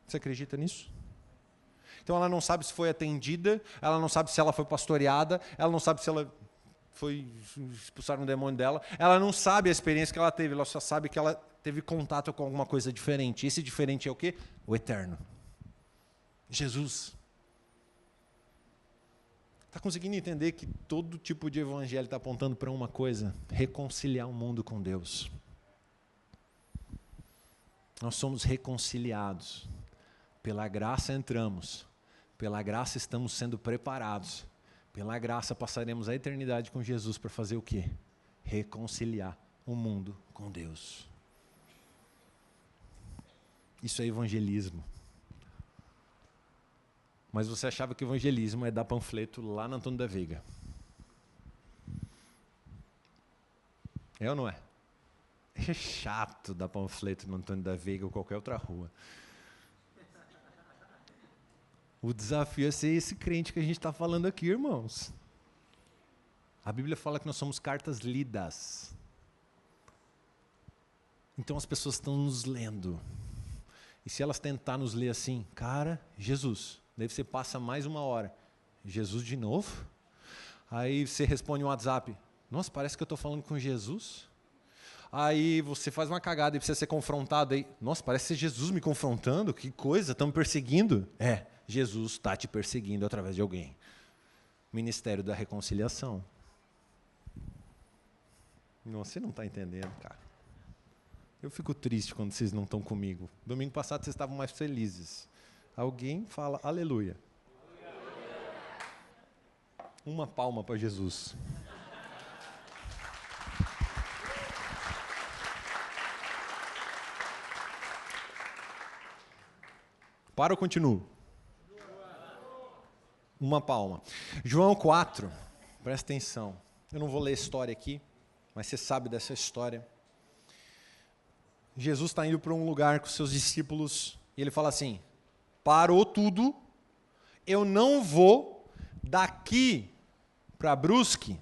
Você acredita nisso? Então ela não sabe se foi atendida, ela não sabe se ela foi pastoreada, ela não sabe se ela foi expulsar um demônio dela, ela não sabe a experiência que ela teve, ela só sabe que ela teve contato com alguma coisa diferente. Esse diferente é o quê? O eterno. Jesus. Está conseguindo entender que todo tipo de evangelho está apontando para uma coisa? Reconciliar o mundo com Deus. Nós somos reconciliados. Pela graça entramos. Pela graça estamos sendo preparados. Pela graça passaremos a eternidade com Jesus para fazer o quê? Reconciliar o mundo com Deus. Isso é evangelismo. Mas você achava que evangelismo é dar panfleto lá na Antônio da Veiga. É ou não é? É chato dar panfleto no Antônio da Veiga ou qualquer outra rua. O desafio é ser esse crente que a gente está falando aqui, irmãos. A Bíblia fala que nós somos cartas lidas. Então as pessoas estão nos lendo. E se elas tentar nos ler assim, cara, Jesus, daí você passa mais 1 hora. Jesus de novo? Aí você responde um WhatsApp. Nossa, parece que eu estou falando com Jesus. Aí você faz uma cagada e precisa ser confrontado. Aí, nossa, parece ser Jesus me confrontando. Que coisa, estão me perseguindo. Jesus está te perseguindo através de alguém. Ministério da Reconciliação. Não, você não está entendendo, cara. Eu fico triste quando vocês não estão comigo. Domingo passado vocês estavam mais felizes. Alguém fala aleluia. Uma palma para Jesus. Para ou continuo? Uma palma. João 4, presta atenção. Eu não vou ler a história aqui, mas você sabe dessa história. Jesus está indo para um lugar com seus discípulos e ele fala assim, parou tudo, eu não vou daqui para Brusque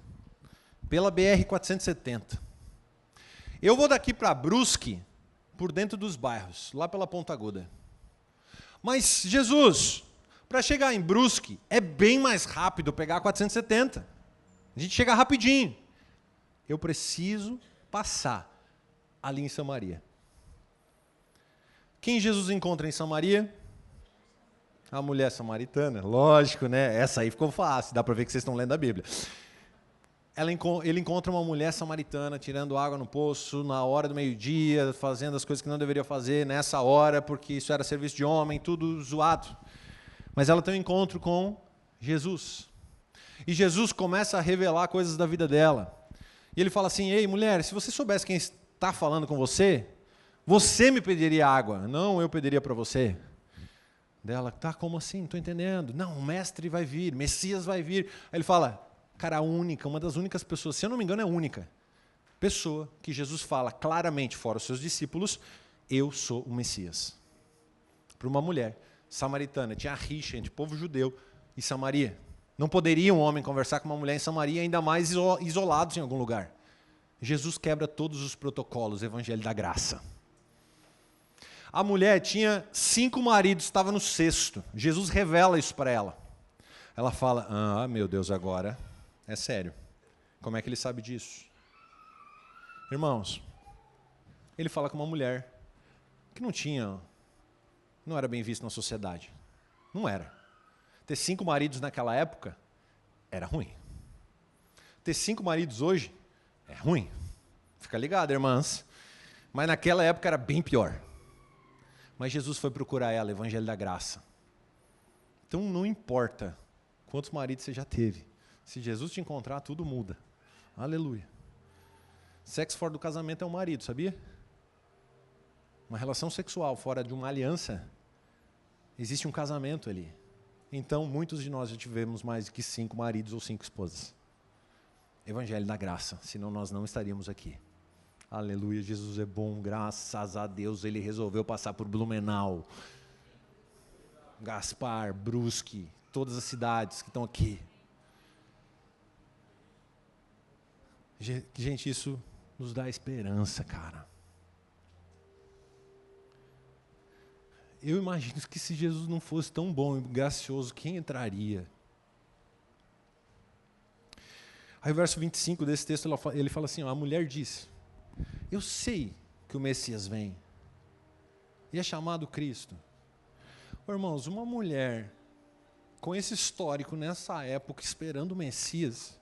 pela BR-470. Eu vou daqui para Brusque por dentro dos bairros, lá pela Ponta Aguda. Mas, Jesus, para chegar em Brusque, é bem mais rápido pegar a 470. A gente chega rapidinho. Eu preciso passar ali em Samaria. Quem Jesus encontra em Samaria? A mulher samaritana, lógico, né? Essa aí ficou fácil, dá para ver que vocês estão lendo a Bíblia. Ele encontra uma mulher samaritana tirando água no poço, na hora do meio-dia, fazendo as coisas que não deveria fazer nessa hora, porque isso era serviço de homem, tudo zoado. Mas ela tem um encontro com Jesus. E Jesus começa a revelar coisas da vida dela. E ele fala assim: ei, mulher, se você soubesse quem está falando com você, você me pediria água, não eu pediria para você. Dela, tá, como assim? Não estou entendendo. Não, o mestre vai vir, Messias vai vir. Aí ele fala, cara, a única, uma das únicas pessoas, se eu não me engano é a única pessoa que Jesus fala claramente, fora os seus discípulos, eu sou o Messias. Para uma mulher samaritana, tinha rixa entre povo judeu e Samaria. Não poderia um homem conversar com uma mulher em Samaria, ainda mais isolados em algum lugar. Jesus quebra todos os protocolos, Evangelho da Graça. A mulher tinha 5 maridos, estava no 6º. Jesus revela isso para ela. Ela fala, meu Deus, agora é sério. Como é que ele sabe disso? Irmãos, ele fala com uma mulher que não era bem vista na sociedade. Não era. Ter 5 maridos naquela época era ruim. Ter 5 maridos hoje é ruim. Fica ligado, irmãs. Mas naquela época era bem pior. Mas Jesus foi procurar ela, Evangelho da Graça. Então não importa quantos maridos você já teve. Se Jesus te encontrar, tudo muda. Aleluia. Sexo fora do casamento é um marido, sabia? Uma relação sexual fora de uma aliança, existe um casamento ali. Então, muitos de nós já tivemos mais que 5 maridos ou 5 esposas. Evangelho da Graça, senão nós não estaríamos aqui. Aleluia, Jesus é bom, graças a Deus, ele resolveu passar por Blumenau, Gaspar, Brusque, todas as cidades que estão aqui. Gente, isso nos dá esperança, cara. Eu imagino que se Jesus não fosse tão bom e gracioso, quem entraria? Aí o verso 25 desse texto, ele fala assim, a mulher disse, eu sei que o Messias vem, e é chamado Cristo. Irmãos, uma mulher com esse histórico nessa época, esperando o Messias,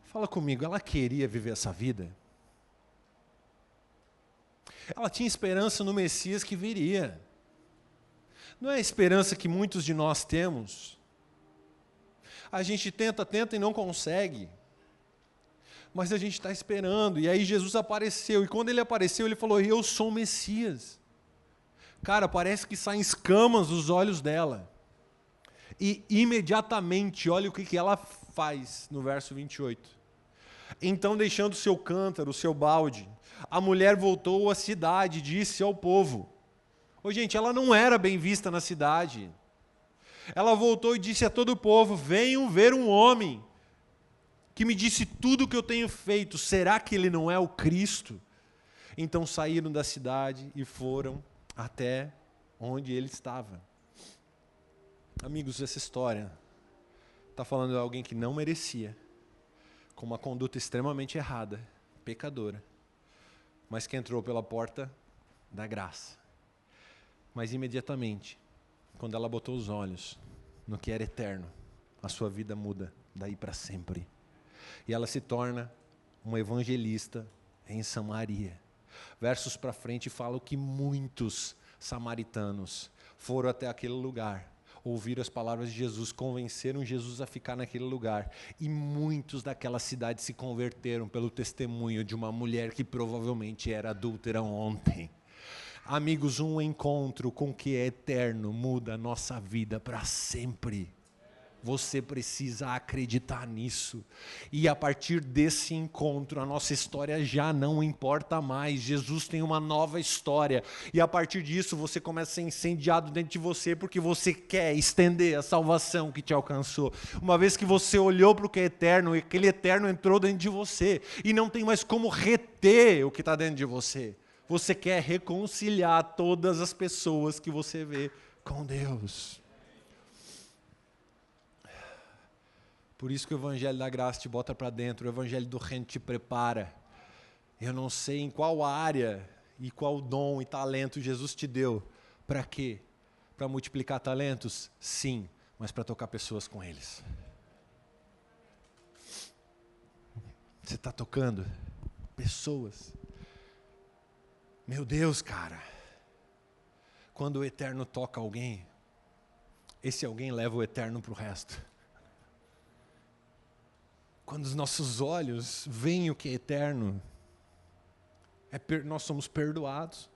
fala comigo, ela queria viver essa vida? Ela tinha esperança no Messias que viria. Não é a esperança que muitos de nós temos. A gente tenta e não consegue. Mas a gente está esperando. E aí Jesus apareceu. E quando ele apareceu, ele falou, eu sou o Messias. Cara, parece que saem escamas dos olhos dela. E imediatamente, olha o que ela faz no verso 28. Então, deixando o seu cântaro, o seu balde, a mulher voltou à cidade e disse ao povo. Gente, ela não era bem vista na cidade. Ela voltou e disse a todo o povo, venham ver um homem que me disse tudo o que eu tenho feito. Será que ele não é o Cristo? Então saíram da cidade e foram até onde ele estava. Amigos, essa história está falando de alguém que não merecia, com uma conduta extremamente errada, pecadora, mas que entrou pela porta da graça. Mas imediatamente, quando ela botou os olhos no que era eterno, a sua vida muda daí para sempre. E ela se torna uma evangelista em Samaria. Versos para frente falam que muitos samaritanos foram até aquele lugar, ouviram as palavras de Jesus, convenceram Jesus a ficar naquele lugar. E muitos daquela cidade se converteram pelo testemunho de uma mulher que provavelmente era adúltera ontem. Amigos, um encontro com o que é eterno muda a nossa vida para sempre. Você precisa acreditar nisso. E a partir desse encontro, a nossa história já não importa mais. Jesus tem uma nova história. E a partir disso, você começa a ser incendiado dentro de você, porque você quer estender a salvação que te alcançou. Uma vez que você olhou para o que é eterno, e aquele eterno entrou dentro de você. E não tem mais como reter o que está dentro de você. Você quer reconciliar todas as pessoas que você vê com Deus. Por isso que o Evangelho da Graça te bota para dentro, o Evangelho do Reino te prepara Eu não sei em qual área e qual dom e talento Jesus te deu. Para quê? Para multiplicar talentos? Sim, mas para tocar pessoas com eles. Você está tocando pessoas. Meu Deus, cara. Quando o eterno toca alguém, esse alguém leva o eterno para o resto. Quando os nossos olhos veem o que é eterno, nós somos perdoados,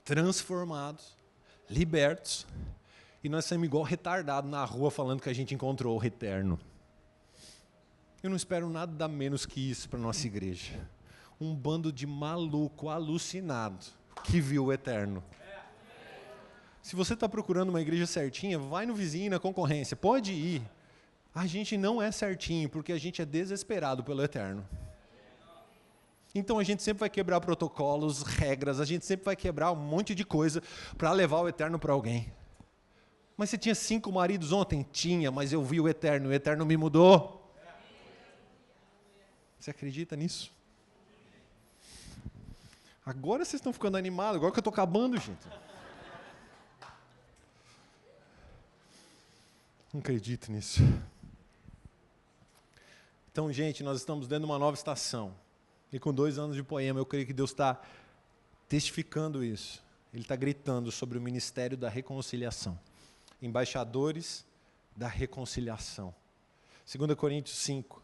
transformados, libertos, e nós saímos igual retardado na rua falando que a gente encontrou o eterno. Eu não espero nada menos que isso para a nossa igreja. Um bando de maluco, alucinado, que viu o eterno. Se você está procurando uma igreja certinha, vai no vizinho e na concorrência. Pode ir. A gente não é certinho, porque a gente é desesperado pelo eterno. Então a gente sempre vai quebrar protocolos, regras, a gente sempre vai quebrar um monte de coisa para levar o eterno para alguém. Mas você tinha 5 maridos ontem? Tinha, mas eu vi o eterno me mudou. Você acredita nisso? Agora vocês estão ficando animados, agora que eu estou acabando, gente. Não acredito nisso. Então, gente, nós estamos dentro de uma nova estação. E com 2 anos de Poema, eu creio que Deus está testificando isso. Ele está gritando sobre o ministério da reconciliação. Embaixadores da reconciliação. 2 Coríntios 5,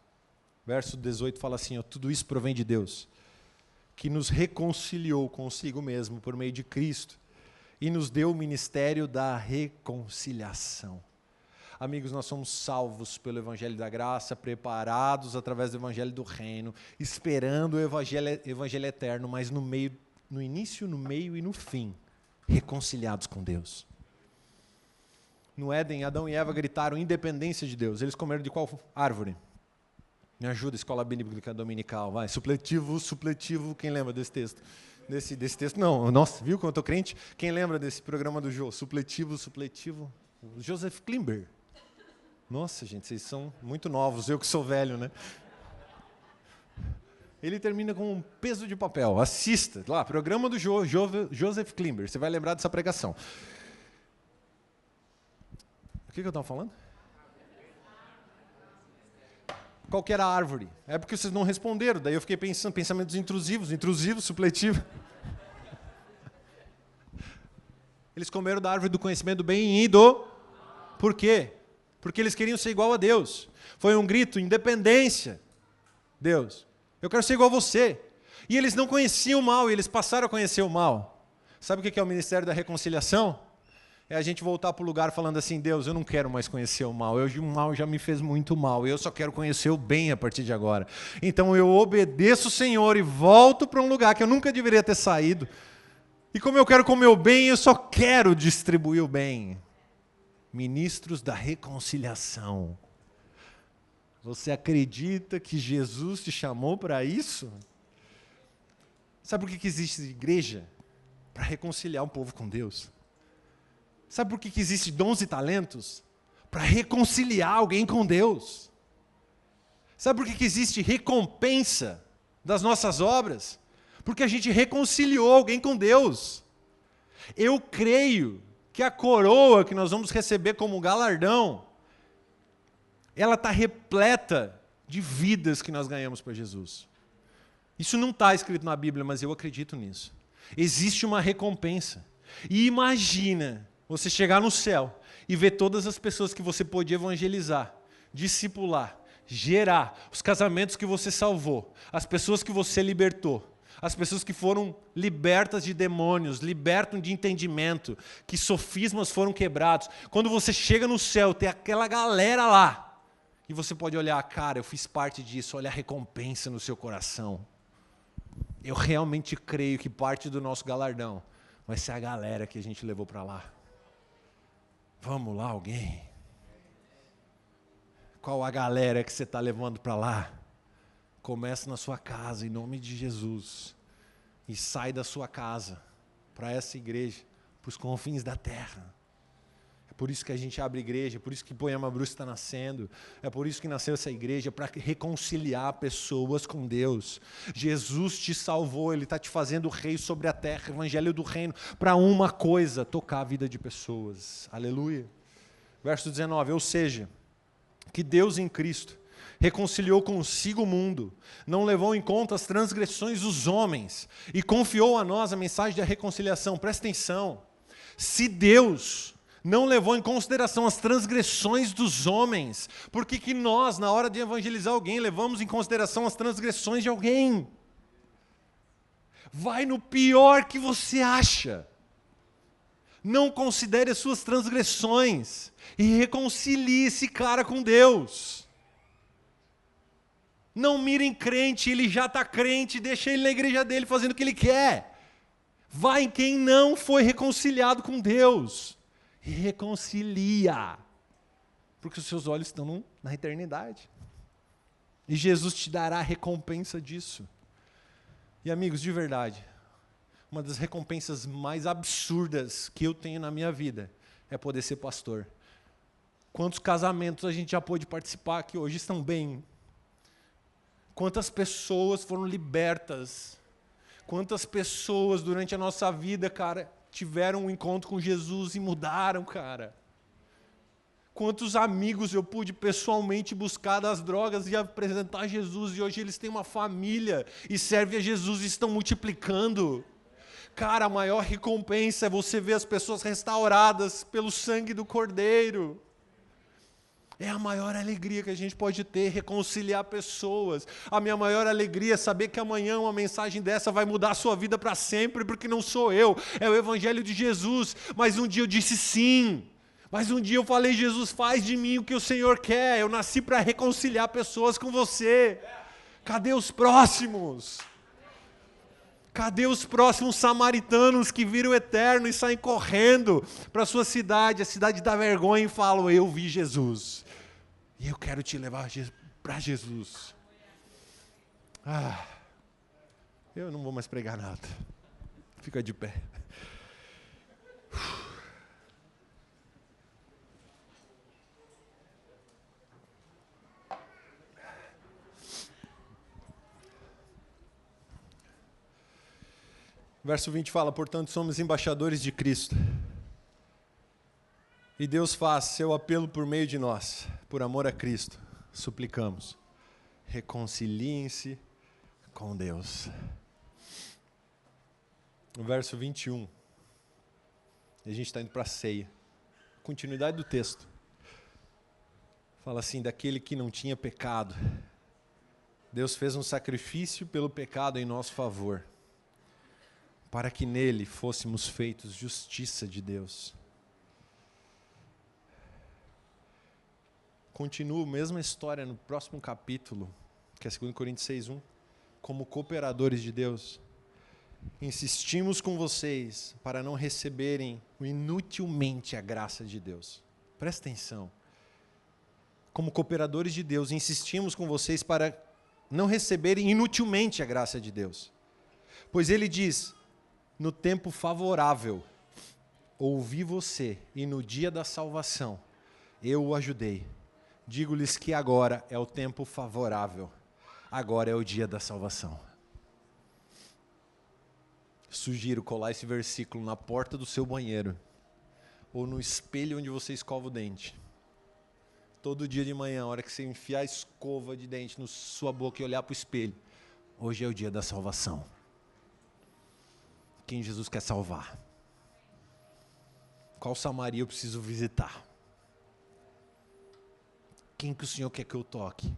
verso 18, fala assim, ó, tudo isso provém de Deus, que nos reconciliou consigo mesmo por meio de Cristo e nos deu o ministério da reconciliação. Amigos, nós somos salvos pelo Evangelho da Graça, preparados através do Evangelho do Reino, esperando o Evangelho eterno, mas no início, no meio e no fim, reconciliados com Deus. No Éden, Adão e Eva gritaram independência de Deus. Eles comeram de qual árvore? Me ajuda, escola bíblica dominical, vai. Supletivo, quem lembra desse texto? Desse texto? Não, nossa, viu como eu estou crente? Quem lembra desse programa do Jô? Supletivo. Joseph Klimber. Nossa, gente, vocês são muito novos, eu que sou velho, né? Ele termina com um peso de papel. Assista, lá, programa do Joseph Klimber, você vai lembrar dessa pregação. O que eu estava falando? Qual que era a árvore? É porque vocês não responderam, daí eu fiquei pensando, pensamentos intrusivo, supletivo. Eles comeram da árvore do conhecimento do bem e do... Por quê? Porque eles queriam ser igual a Deus. Foi um grito, independência. Deus, eu quero ser igual a você. E eles não conheciam o mal, e eles passaram a conhecer o mal. Sabe o que é o ministério da reconciliação? É a gente voltar para o lugar falando assim, Deus, eu não quero mais conhecer o mal. O mal já me fez muito mal, eu só quero conhecer o bem a partir de agora. Então eu obedeço o Senhor e volto para um lugar que eu nunca deveria ter saído. E como eu quero comer o bem, eu só quero distribuir o bem. Ministros da reconciliação. Você acredita que Jesus te chamou para isso? Sabe por que existe igreja? Para reconciliar um povo com Deus. Sabe por que existe dons e talentos? Para reconciliar alguém com Deus. Sabe por que existe recompensa das nossas obras? Porque a gente reconciliou alguém com Deus. Eu creio que a coroa que nós vamos receber como galardão, ela está repleta de vidas que nós ganhamos para Jesus. Isso não está escrito na Bíblia, mas eu acredito nisso. Existe uma recompensa. E imagina você chegar no céu e ver todas as pessoas que você pôde evangelizar, discipular, gerar, os casamentos que você salvou, as pessoas que você libertou, as pessoas que foram libertas de demônios, libertam de entendimento, que sofismas foram quebrados. Quando você chega no céu, tem aquela galera lá, e você pode olhar, cara, eu fiz parte disso, olha a recompensa no seu coração. Eu realmente creio que parte do nosso galardão vai ser a galera que a gente levou para lá. Vamos lá, alguém? Qual a galera que você está levando para lá? Começa na sua casa, em nome de Jesus. E sai da sua casa para essa igreja, para os confins da terra. É por isso que a gente abre igreja, é por isso que Poema Bruxa está nascendo, é por isso que nasceu essa igreja, para reconciliar pessoas com Deus. Jesus te salvou, Ele está te fazendo rei sobre a terra, evangelho do reino, para uma coisa, tocar a vida de pessoas. Aleluia. Verso 19, ou seja, que Deus em Cristo reconciliou consigo o mundo, não levou em conta as transgressões dos homens e confiou a nós a mensagem da reconciliação. Presta atenção, se Deus não levou em consideração as transgressões dos homens, por que nós, na hora de evangelizar alguém, levamos em consideração as transgressões de alguém? Vai no pior que você acha. Não considere as suas transgressões e reconcilie esse cara com Deus. Não mire em crente, ele já está crente, deixa ele na igreja dele fazendo o que ele quer. Vai em quem não foi reconciliado com Deus. E reconcilia, porque os seus olhos estão na eternidade. E Jesus te dará a recompensa disso. E amigos, de verdade, uma das recompensas mais absurdas que eu tenho na minha vida é poder ser pastor. Quantos casamentos a gente já pôde participar que hoje estão bem? Quantas pessoas foram libertas? Quantas pessoas durante a nossa vida, cara, tiveram um encontro com Jesus e mudaram, cara? Quantos amigos eu pude pessoalmente buscar das drogas e apresentar Jesus, e hoje eles têm uma família e servem a Jesus e estão multiplicando. Cara, a maior recompensa é você ver as pessoas restauradas pelo sangue do Cordeiro. É a maior alegria que a gente pode ter, reconciliar pessoas. A minha maior alegria é saber que amanhã uma mensagem dessa vai mudar a sua vida para sempre, porque não sou eu, é o Evangelho de Jesus. Mas um dia eu disse sim. Mas um dia eu falei, Jesus, faz de mim o que o Senhor quer. Eu nasci para reconciliar pessoas com você. Cadê os próximos? Cadê os próximos samaritanos que viram o eterno e saem correndo para a sua cidade, a cidade da vergonha, e falam, eu vi Jesus. E eu quero te levar para Jesus. Eu não vou mais pregar nada. Fica de pé. Verso 20 fala, portanto, somos embaixadores de Cristo. E Deus faz seu apelo por meio de nós, por amor a Cristo. Suplicamos, reconciliem-se com Deus. No verso 21, a gente está indo para a ceia. Continuidade do texto. Fala assim, daquele que não tinha pecado. Deus fez um sacrifício pelo pecado em nosso favor, para que nele fôssemos feitos justiça de Deus. Continua a mesma história no próximo capítulo, que é 2 Coríntios 6:1. Como cooperadores de Deus, insistimos com vocês para não receberem inutilmente a graça de Deus. Presta atenção. Como cooperadores de Deus, insistimos com vocês para não receberem inutilmente a graça de Deus. Pois ele diz, no tempo favorável, ouvi você, e no dia da salvação, eu o ajudei. Digo-lhes que agora é o tempo favorável, agora é o dia da salvação. Sugiro colar esse versículo na porta do seu banheiro, ou no espelho onde você escova o dente. Todo dia de manhã, a hora que você enfiar a escova de dente na sua boca e olhar para o espelho, hoje é o dia da salvação. Quem Jesus quer salvar? Qual Samaria eu preciso visitar? Quem que o Senhor quer que eu toque?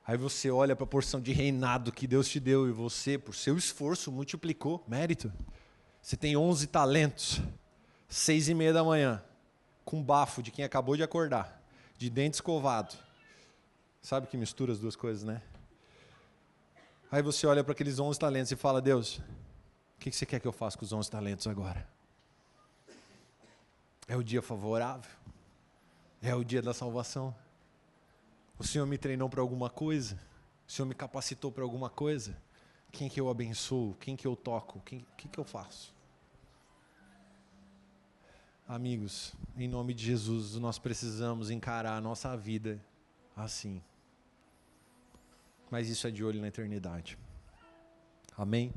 Aí você olha para a porção de reinado que Deus te deu e você, por seu esforço, multiplicou, mérito. Você tem 11 talentos, 6:30 da manhã, com bafo de quem acabou de acordar, de dente escovado. Sabe que mistura as duas coisas, né? Aí você olha para aqueles 11 talentos e fala, Deus, o que você quer que eu faça com os 11 talentos agora? É o dia favorável? É o dia da salvação? O Senhor me treinou para alguma coisa? O Senhor me capacitou para alguma coisa? Quem que eu abençoo? Quem que eu toco? O que eu faço? Amigos, em nome de Jesus, nós precisamos encarar a nossa vida assim. Mas isso é de olho na eternidade. Amém?